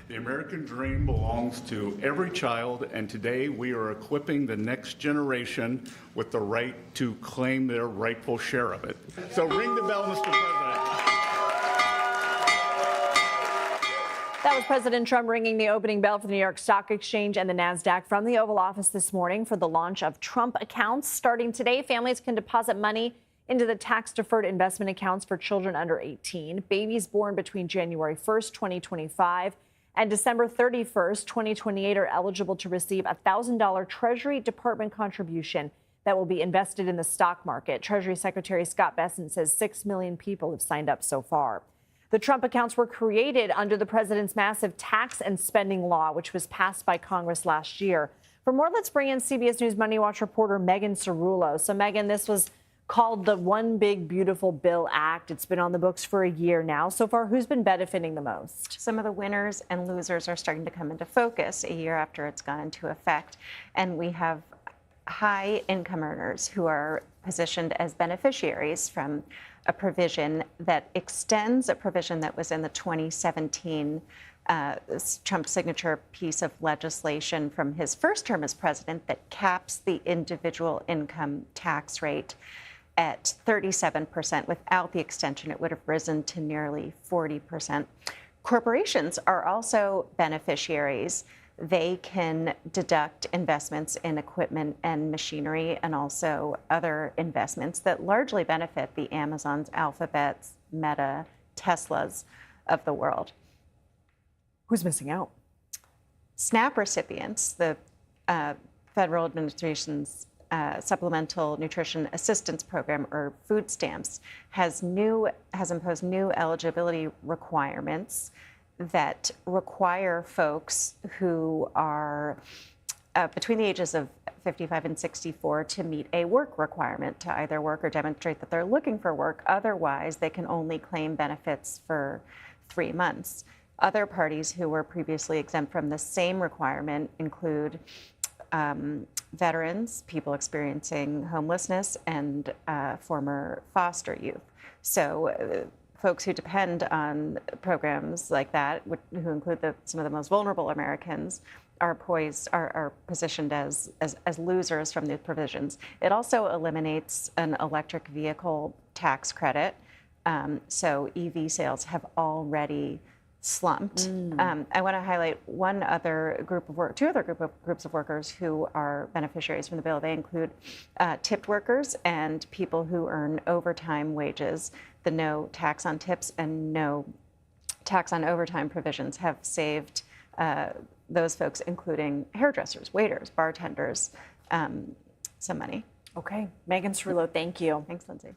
The American dream belongs to every child, and today we are equipping the next generation with the right to claim their rightful share of it. So ring the bell, Mr. President. That was President Trump ringing the opening bell for the New York Stock Exchange and the NASDAQ from the Oval Office this morning for the launch of Trump accounts. Starting today, families can deposit money into the tax-deferred investment accounts for children under 18. Babies born between January 1st, 2025 and December 31st, 2028 are eligible to receive a $1,000 Treasury Department contribution that will be invested in the stock market. Treasury Secretary Scott Bessent says 6 million people have signed up so far. The Trump accounts were created under the president's massive tax and spending law, which was passed by Congress last year. For more, let's bring in CBS News MoneyWatch reporter Megan Cerullo. So, Megan, this was called the One Big Beautiful Bill Act. It's been on the books for a year now. So far, who's been benefiting the most? Some of the winners and losers are starting to come into focus a year after it's gone into effect. And we have high income earners who are positioned as beneficiaries from a provision that extends a provision that was in the 2017 Trump signature piece of legislation from his first term as president that caps the individual income tax rate at 37%. Without the extension, it would have risen to nearly 40%. Corporations are also beneficiaries. They can deduct investments in equipment and machinery and also other investments that largely benefit the Amazons, Alphabets, Meta, Teslas of the world. Who's missing out? SNAP recipients, the federal administration's Supplemental Nutrition Assistance Program, or food stamps, has imposed new eligibility requirements that require folks who are between the ages of 55 and 64 to meet a work requirement, to either work or demonstrate that they're looking for work. Otherwise, they can only claim benefits for 3 months. Other parties who were previously exempt from the same requirement include veterans, people experiencing homelessness, and former foster youth. So folks who depend on programs like that, who include some of the most vulnerable Americans, are positioned as losers from these provisions. It also eliminates an electric vehicle tax credit. So EV sales have already slumped. I want to highlight two other groups of workers who are beneficiaries from the bill. They include tipped workers and people who earn overtime wages. The no tax on tips and no tax on overtime provisions have saved those folks, including hairdressers, waiters, bartenders, some money. Okay. Megan Cerullo, thank you. Thanks, Lindsay.